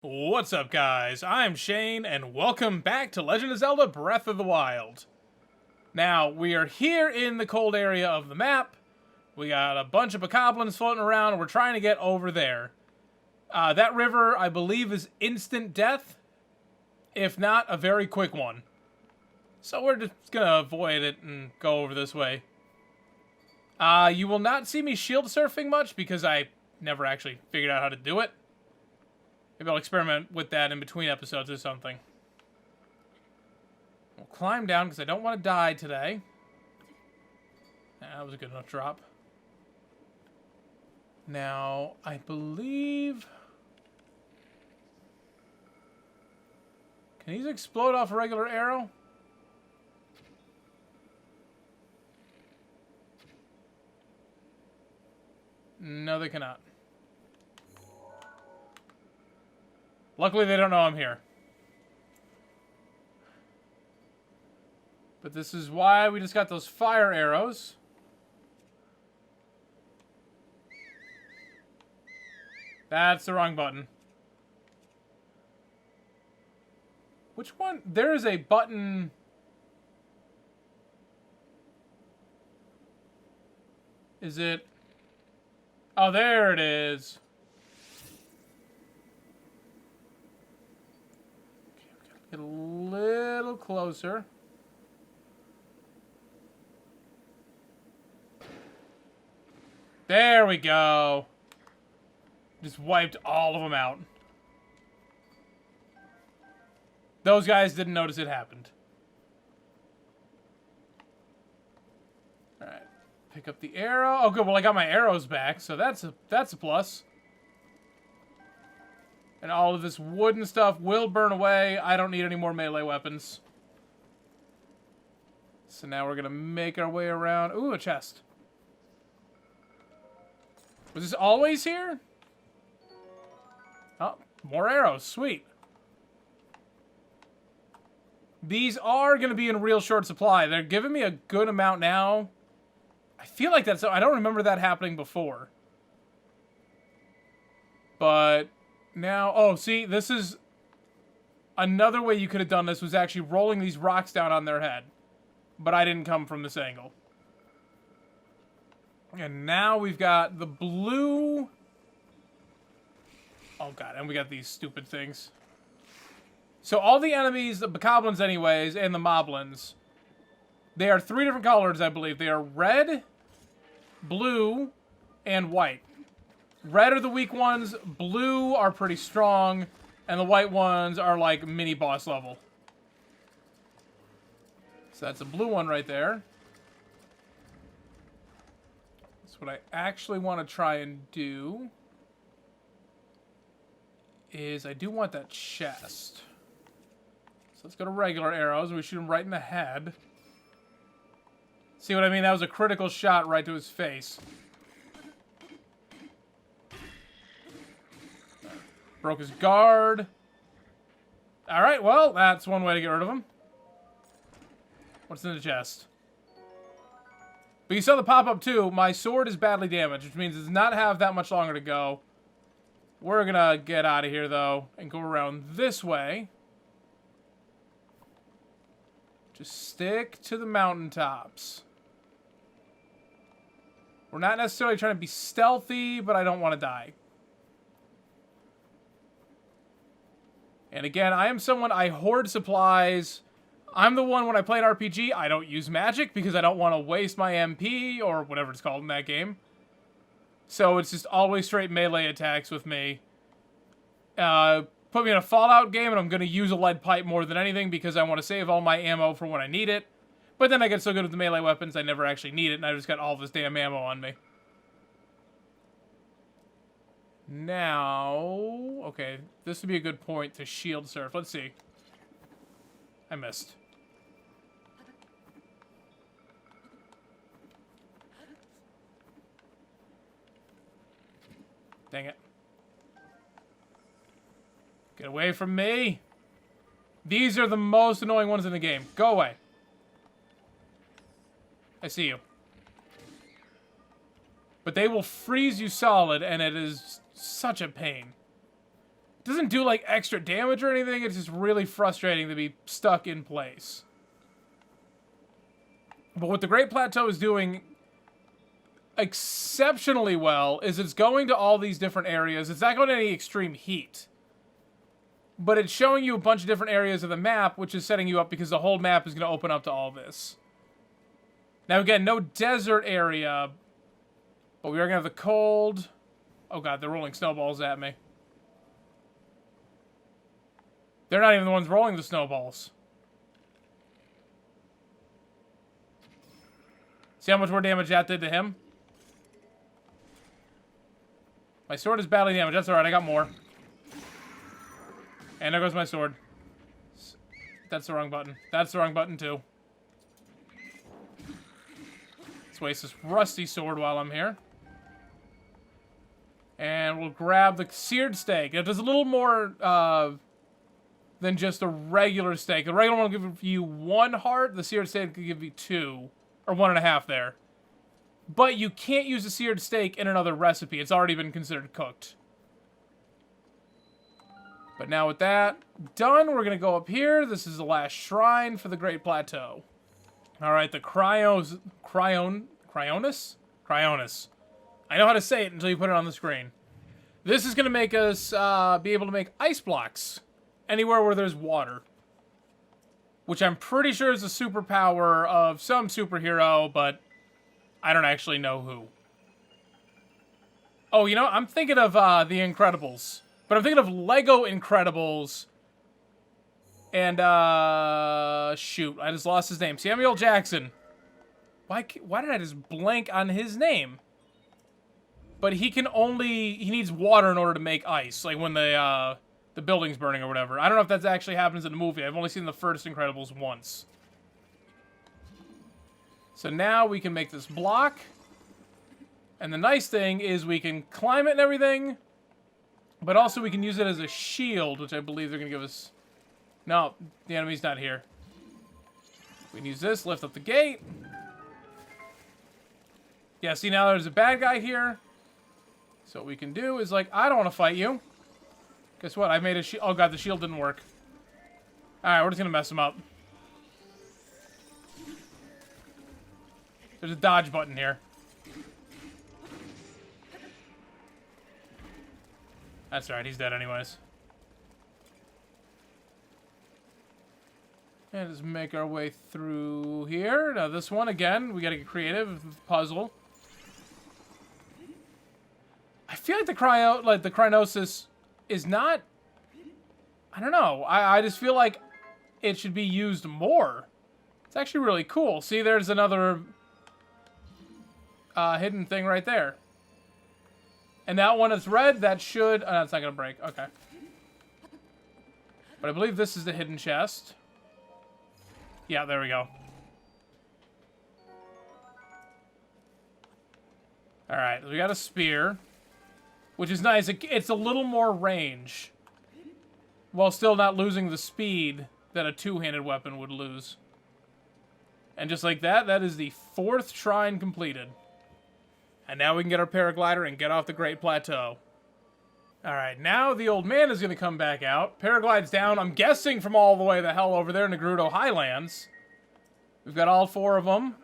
What's up, guys? I'm Shane, and welcome back to Legend of Zelda Breath of the Wild. Now, we are here in the cold area of the map. We got a bunch of bokoblins floating around, and we're trying to get over there. That river, I believe, is instant death, if not a very quick one. So we're just gonna avoid it and go over this way. You will not see me shield surfing much, because I never actually figured out how to do it. Maybe I'll experiment with that in between episodes or something. We'll climb down because I don't want to die today. That was a good enough drop. Now, I believe... Can these explode off a regular arrow? No, they cannot. Luckily, they don't know I'm here. But this is why we just got those fire arrows. That's the wrong button. Which one? There is a button... Is it... Oh, there it is. Get a little closer. There we go. Just wiped all of them out. Those guys didn't notice it happened. Alright. Pick up the arrow. Oh, good. Well, I got my arrows back, so that's a plus. And all of this wooden stuff will burn away. I don't need any more melee weapons. So now we're going to make our way around. Ooh, a chest. Was this always here? Oh, more arrows. Sweet. These are going to be in real short supply. They're giving me a good amount now. I feel like that's... I don't remember that happening before. But... Now, oh, see, this is another way you could have done this was actually rolling these rocks down on their head. But I didn't come from this angle. And now we've got the blue... Oh, God, and we got these stupid things. So all the enemies, the bokoblins anyways, and the moblins, they are 3 different colors, I believe. They are red, blue, and white. Red are the weak ones, blue are pretty strong, and the white ones are like mini boss level. So that's a blue one right there. So what I actually want to try and do is I do want that chest. So let's go to regular arrows and we shoot him right in the head. See what I mean? That was a critical shot right to his face. Broke his guard. Alright, well, that's one way to get rid of him. What's in the chest? But you saw the pop-up too. My sword is badly damaged, which means it does not have that much longer to go. We're gonna get out of here, though, and go around this way. Just stick to the mountaintops. We're not necessarily trying to be stealthy, but I don't want to die. And again, I am someone, I hoard supplies. I'm the one, when I play an RPG, I don't use magic because I don't want to waste my MP, or whatever it's called in that game. So it's just always straight melee attacks with me. Put me in a Fallout game and I'm going to use a lead pipe more than anything because I want to save all my ammo for when I need it. But then I get so good with the melee weapons, I never actually need it, and I just got all this damn ammo on me. Now, okay, this would be a good point to shield surf. Let's see. I missed. Dang it. Get away from me. These are the most annoying ones in the game. Go away. I see you. But they will freeze you solid, and it is such a pain. It doesn't do, like, extra damage or anything. It's just really frustrating to be stuck in place. But what the Great Plateau is doing exceptionally well is it's going to all these different areas. It's not going to any extreme heat. But it's showing you a bunch of different areas of the map, which is setting you up because the whole map is going to open up to all this. Now, again, no desert area. But we are going to have the cold. Oh, God, they're rolling snowballs at me. They're not even the ones rolling the snowballs. See how much more damage that did to him? My sword is badly damaged. That's alright, I got more. And there goes my sword. That's the wrong button. That's the wrong button, too. Let's waste this rusty sword while I'm here. And we'll grab the Seared Steak. It does a little more, than just a regular steak. The regular one will give you 1 heart. The Seared Steak will give you 2. Or 1.5 there. But you can't use a Seared Steak in another recipe. It's already been considered cooked. But now with that done, we're going to go up here. This is the last shrine for the Great Plateau. Alright, the Cryonis? Cryonis. I know how to say it until you put it on the screen. This is going to make us be able to make ice blocks anywhere where there's water. Which I'm pretty sure is a superpower of some superhero, but I don't actually know who. Oh, you know, I'm thinking of The Incredibles. But I'm thinking of Lego Incredibles. And, shoot, I just lost his name. Samuel Jackson. Why did I just blank on his name? But he needs water in order to make ice. Like when the building's burning or whatever. I don't know if that actually happens in the movie. I've only seen the first Incredibles once. So now we can make this block. And the nice thing is we can climb it and everything. But also we can use it as a shield, which I believe they're going to give us... No, the enemy's not here. We can use this, lift up the gate. Yeah, see, now there's a bad guy here. So what we can do is, like, I don't want to fight you. Guess what? I made a shield. Oh, God, the shield didn't work. Alright, we're just going to mess him up. There's a dodge button here. That's alright, he's dead anyways. And just make our way through here. Now this one, again, we gotta get creative with the puzzle. I feel like the Cryonis is not... I don't know. I just feel like it should be used more. It's actually really cool. See, there's another hidden thing right there. And that one is red. That should... Oh, no, it's not going to break. Okay. But I believe this is the hidden chest. Yeah, there we go. Alright, we got a spear. Which is nice. It's a little more range. While still not losing the speed that a two-handed weapon would lose. And just like that, that is the 4th shrine completed. And now we can get our paraglider and get off the Great Plateau. Alright, now the old man is going to come back out. Paraglide's down, I'm guessing from all the way the hell over there in the Gerudo Highlands. We've got all 4 of them.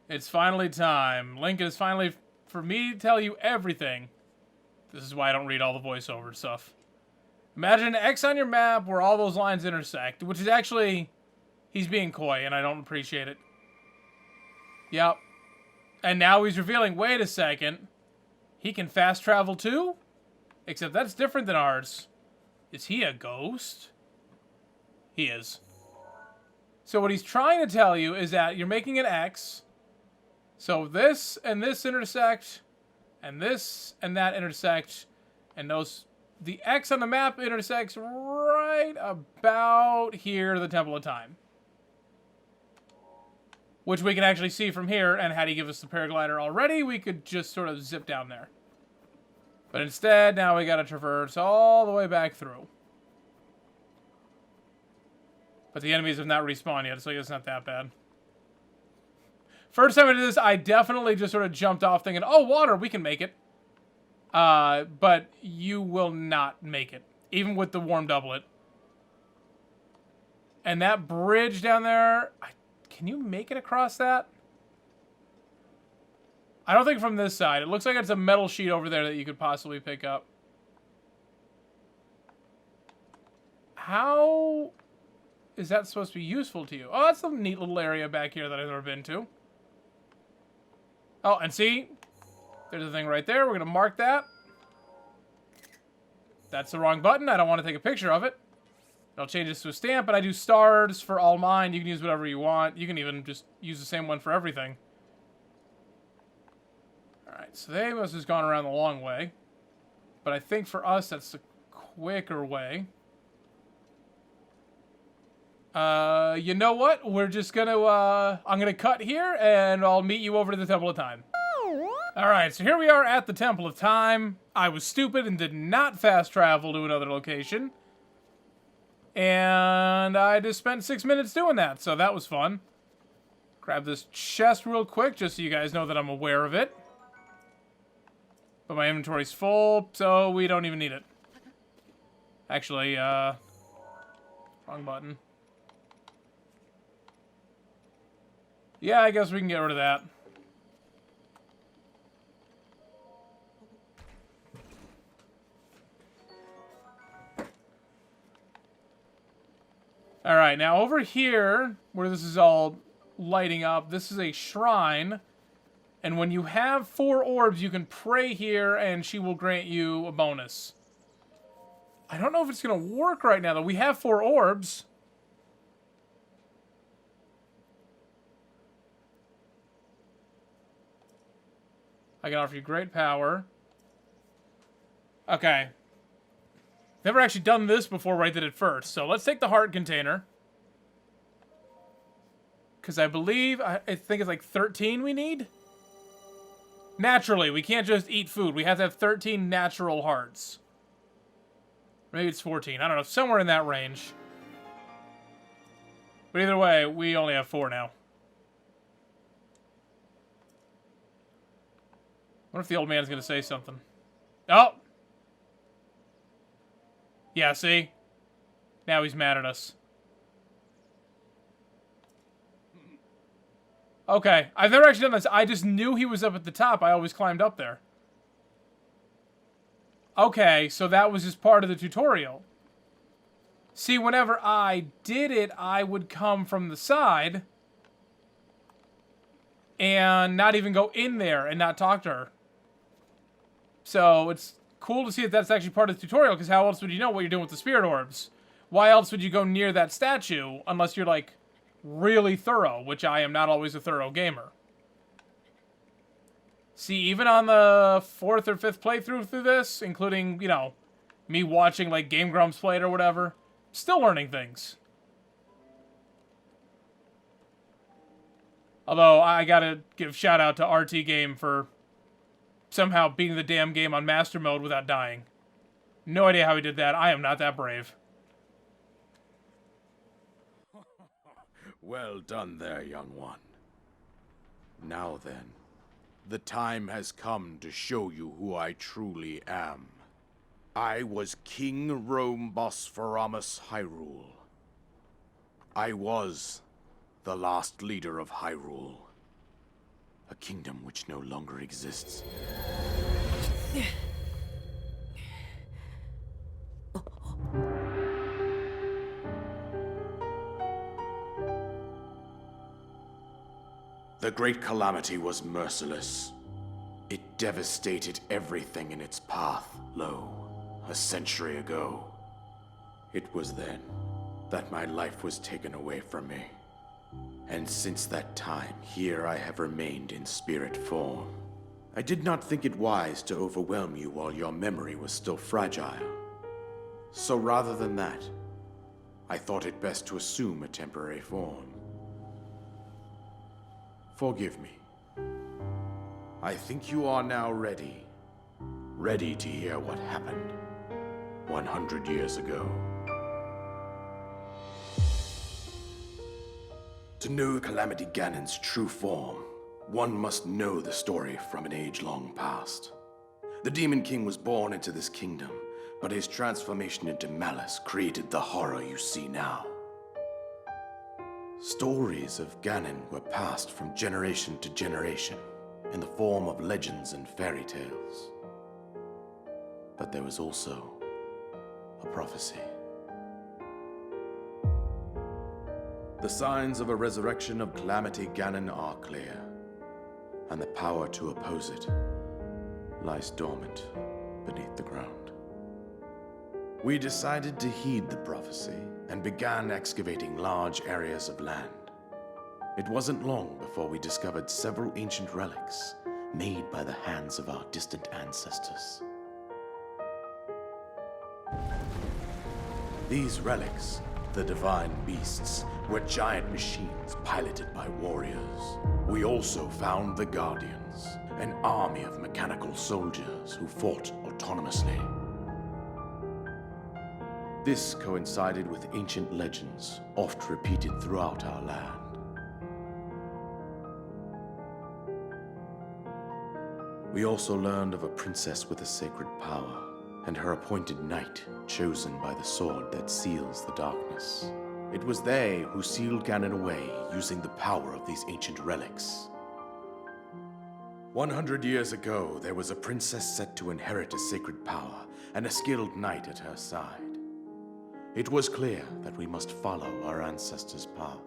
It's finally time. Link is finally for me to tell you everything. This is why I don't read all the voiceover stuff. Imagine an X on your map where all those lines intersect, which is actually... He's being coy, and I don't appreciate it. Yep. And now he's revealing, wait a second, he can fast travel too? Except that's different than ours. Is he a ghost? He is. So what he's trying to tell you is that you're making an X. So this and this intersect, and this and that intersect, and those... The X on the map intersects right about here to the Temple of Time. Which we can actually see from here, and had he give us the paraglider already, we could just sort of zip down there. But instead, now we gotta traverse all the way back through. But the enemies have not respawned yet, so I guess it's not that bad. First time I did this, I definitely just sort of jumped off thinking, oh, water, we can make it. But you will not make it. even with the warm doublet. And that bridge down there, can you make it across that? I don't think from this side. It looks like it's a metal sheet over there that you could possibly pick up. How is that supposed to be useful to you? Oh, that's a neat little area back here that I've never been to. Oh, and see? There's a thing right there. We're going to mark that. That's the wrong button. I don't want to take a picture of it. I'll change this to a stamp, but I do stars for all mine. You can use whatever you want. You can even just use the same one for everything. Alright, so they must have gone around the long way. But I think for us, that's the quicker way. You know what? We're just gonna, I'm gonna cut here, and I'll meet you over to the Temple of Time. Alright, so here we are at the Temple of Time. I was stupid and did not fast travel to another location. And I just spent 6 minutes doing that, so that was fun. Grab this chest real quick, just so you guys know that I'm aware of it. But my inventory's full, so we don't even need it. Actually, wrong button. Yeah, I guess we can get rid of that. Alright, now over here, where this is all lighting up, this is a shrine. And when you have 4 orbs, you can pray here, and she will grant you a bonus. I don't know if it's going to work right now, though. We have 4 orbs. I can offer you great power. Okay. Never actually done this before where I did it first. So let's take the heart container. Because I believe, I think it's like 13 we need. Naturally, we can't just eat food. We have to have 13 natural hearts. Maybe it's 14. I don't know. Somewhere in that range. But either way, we only have 4 now. I wonder if the old man's going to say something. Oh! Yeah, see? Now he's mad at us. Okay, I've never actually done this. I just knew he was up at the top. I always climbed up there. Okay, so that was just part of the tutorial. See, whenever I did it, I would come from the side and not even go in there and not talk to her. So it's cool to see that that's actually part of the tutorial, because how else would you know what you're doing with the spirit orbs? Why else would you go near that statue unless you're, like, really thorough, which I am not always a thorough gamer. See, even on the 4th or 5th playthrough through this, including, you know, me watching, like, Game Grumps play it or whatever, still learning things. Although, I gotta give shout out to RT Game for somehow beating the damn game on Master Mode without dying. No idea how he did that. I am not that brave. Well done there, young one. Now then, the time has come to show you who I truly am. I was King Rome Bosphoramos Hyrule. I was the last leader of Hyrule. A kingdom which no longer exists. The Great Calamity was merciless. It devastated everything in its path, lo, a century ago. It was then that my life was taken away from me. And since that time, here I have remained in spirit form. I did not think it wise to overwhelm you while your memory was still fragile. So rather than that, I thought it best to assume a temporary form. Forgive me. I think you are now ready. Ready to hear what happened 100 years ago. To know Calamity Ganon's true form, one must know the story from an age long past. The Demon King was born into this kingdom, but his transformation into malice created the horror you see now. Stories of Ganon were passed from generation to generation in the form of legends and fairy tales. But there was also a prophecy. The signs of a resurrection of Calamity Ganon are clear, and the power to oppose it lies dormant beneath the ground. We decided to heed the prophecy and began excavating large areas of land. It wasn't long before we discovered several ancient relics made by the hands of our distant ancestors. These relics, the divine beasts, were giant machines piloted by warriors. We also found the Guardians, an army of mechanical soldiers who fought autonomously. This coincided with ancient legends, oft repeated throughout our land. We also learned of a princess with a sacred power, and her appointed knight, chosen by the sword that seals the darkness. It was they who sealed Ganon away using the power of these ancient relics. 100 years ago, there was a princess set to inherit a sacred power and a skilled knight at her side. It was clear that we must follow our ancestors' path.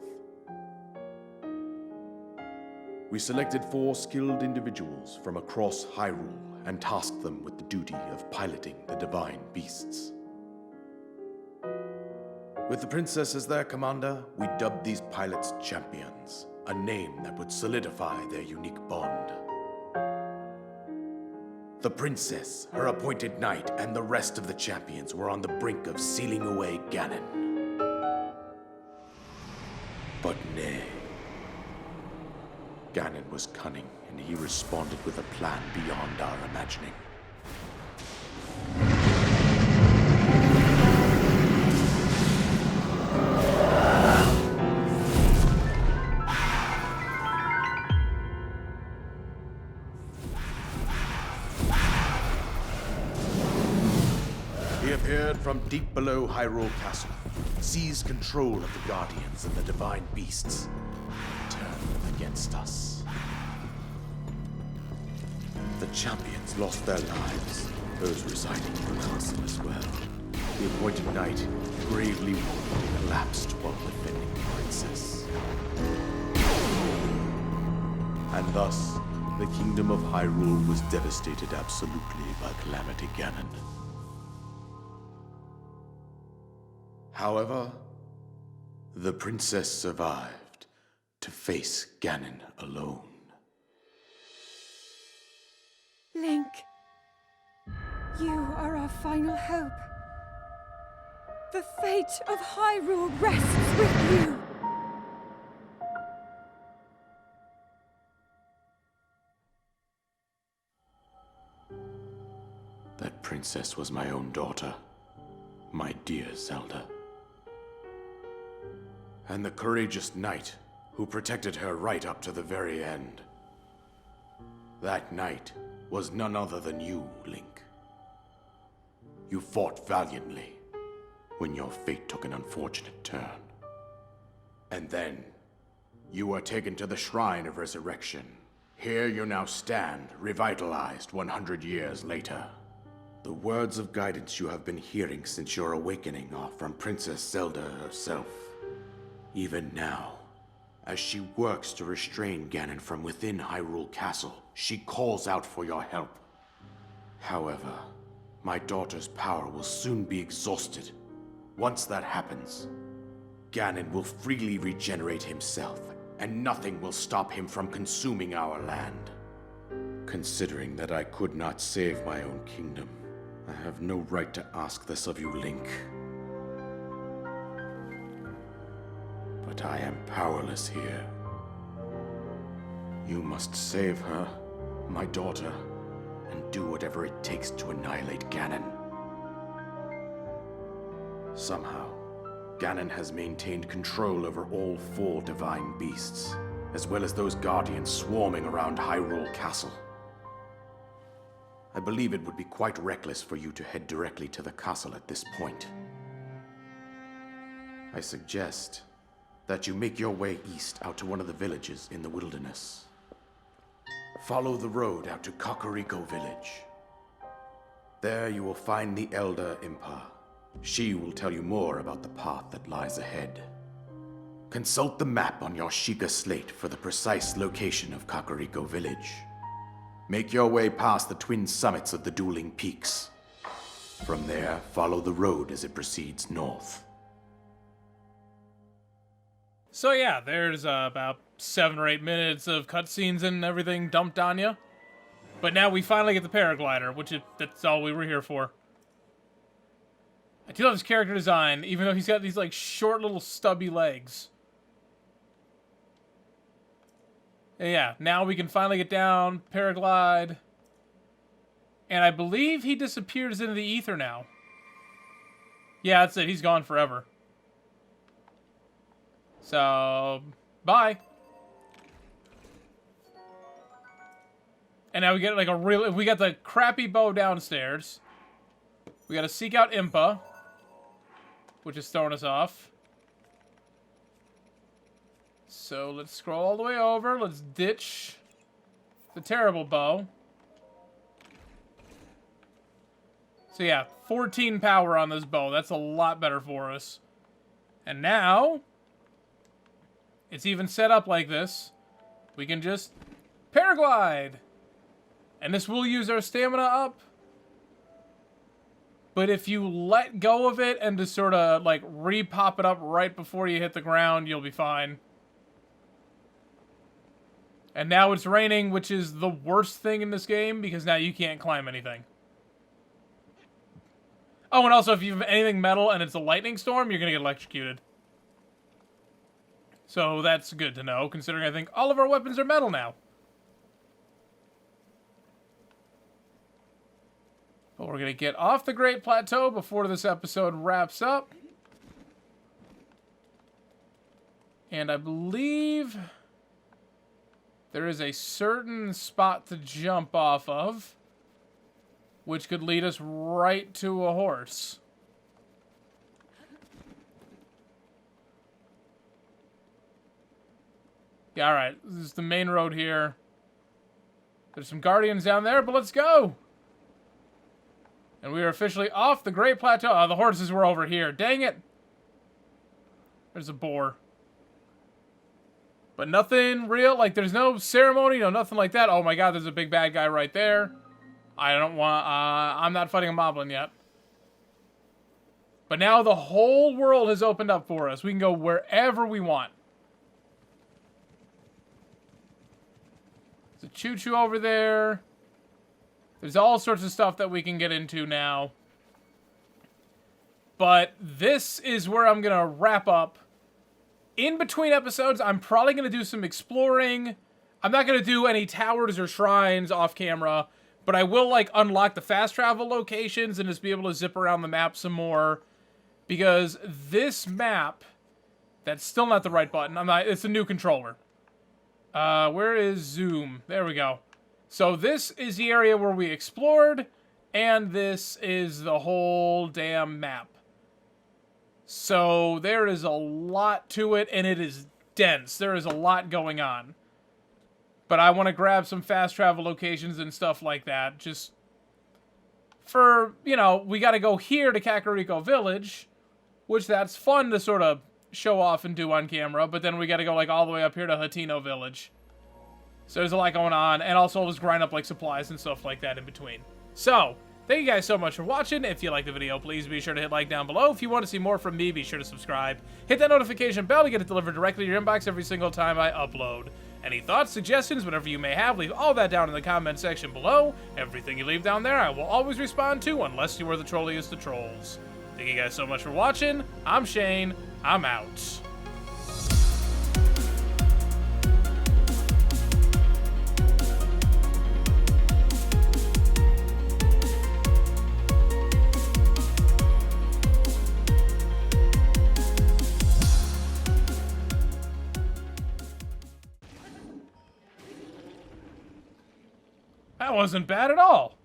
We selected 4 skilled individuals from across Hyrule and tasked them with the duty of piloting the divine beasts. With the princess as their commander, we dubbed these pilots champions, a name that would solidify their unique bond. The princess, her appointed knight, and the rest of the champions were on the brink of sealing away Ganon. But nay. Ganon was cunning, and he responded with a plan beyond our imagining. He appeared from deep below Hyrule Castle, seized control of the Guardians and the divine beasts, and turned them against us. The champions lost their lives, those residing in the castle as well. The appointed knight, gravely wounded, collapsed while defending the princess. And thus, the kingdom of Hyrule was devastated absolutely by Calamity Ganon. However, the princess survived to face Ganon alone. Link, you are our final hope. The fate of Hyrule rests with you. That princess was my own daughter, my dear Zelda. And the courageous knight who protected her right up to the very end. That knight was none other than you, Link. You fought valiantly when your fate took an unfortunate turn. And then, you were taken to the Shrine of Resurrection. Here you now stand, revitalized 100 years later. The words of guidance you have been hearing since your awakening are from Princess Zelda herself. Even now, as she works to restrain Ganon from within Hyrule Castle, she calls out for your help. However, my daughter's power will soon be exhausted. Once that happens, Ganon will freely regenerate himself, and nothing will stop him from consuming our land. Considering that I could not save my own kingdom, I have no right to ask this of you, Link. But I am powerless here. You must save her, my daughter, and do whatever it takes to annihilate Ganon. Somehow, Ganon has maintained control over all 4 divine beasts, as well as those guardians swarming around Hyrule Castle. I believe it would be quite reckless for you to head directly to the castle at this point. I suggest that you make your way east out to one of the villages in the wilderness. Follow the road out to Kakariko village. There you will find the Elder Impa. She will tell you more about the path that lies ahead. Consult the map on your Sheikah slate for the precise location of Kakariko village. Make your way past the twin summits of the dueling peaks. From there, follow the road as it proceeds north. So yeah, there's about 7 or 8 minutes of cutscenes and everything dumped on you. But now we finally get the paraglider, that's all we were here for. I do love his character design, even though he's got these like short little stubby legs. And yeah, now we can finally get down, paraglide. And I believe he disappears into the ether now. Yeah, that's it. He's gone forever. So, bye. And now we get like we got the crappy bow downstairs. We gotta seek out Impa, which is throwing us off. So let's scroll all the way over. Let's ditch the terrible bow. So yeah, 14 power on this bow. That's a lot better for us. And now, it's even set up like this. We can just paraglide. And this will use our stamina up. But if you let go of it and just sort of like re-pop it up right before you hit the ground, you'll be fine. And now it's raining, which is the worst thing in this game, because now you can't climb anything. Oh, and also, if you have anything metal and it's a lightning storm, you're going to get electrocuted. So that's good to know, considering I think all of our weapons are metal now. But we're going to get off the Great Plateau before this episode wraps up. And I believe there is a certain spot to jump off of, which could lead us right to a horse. Yeah, alright. This is the main road here. There's some guardians down there, but let's go! And we are officially off the Great Plateau. Oh, the horses were over here. Dang it! There's a boar. But nothing real, like there's no ceremony, no nothing like that. Oh my god, there's a big bad guy right there. I don't want, I'm not fighting a moblin yet. But now the whole world has opened up for us. We can go wherever we want. There's a choo-choo over there. There's all sorts of stuff that we can get into now. But this is where I'm going to wrap up. In between episodes, I'm probably going to do some exploring. I'm not going to do any towers or shrines off camera, but I will like unlock the fast travel locations and just be able to zip around the map some more. Because this map, that's still not the right button. It's a new controller. Where is zoom? There we go. So this is the area where we explored, and this is the whole damn map. So there is a lot to it, and it is dense. There is a lot going on. But I want to grab some fast travel locations and stuff like that. Just for, you know, we got to go here to Kakariko Village, which that's fun to sort of show off and do on camera. But then we got to go like all the way up here to Hatino Village. So there's a lot going on. And also just grind up like supplies and stuff like that in between. So thank you guys so much for watching. If you liked the video, please be sure to hit like down below. If you want to see more from me, be sure to subscribe. Hit that notification bell to get it delivered directly to your inbox every single time I upload. Any thoughts, suggestions, whatever you may have, leave all that down in the comment section below. Everything you leave down there, I will always respond to, unless you are the trolliest of trolls. Thank you guys so much for watching. I'm Shane. I'm out. That wasn't bad at all.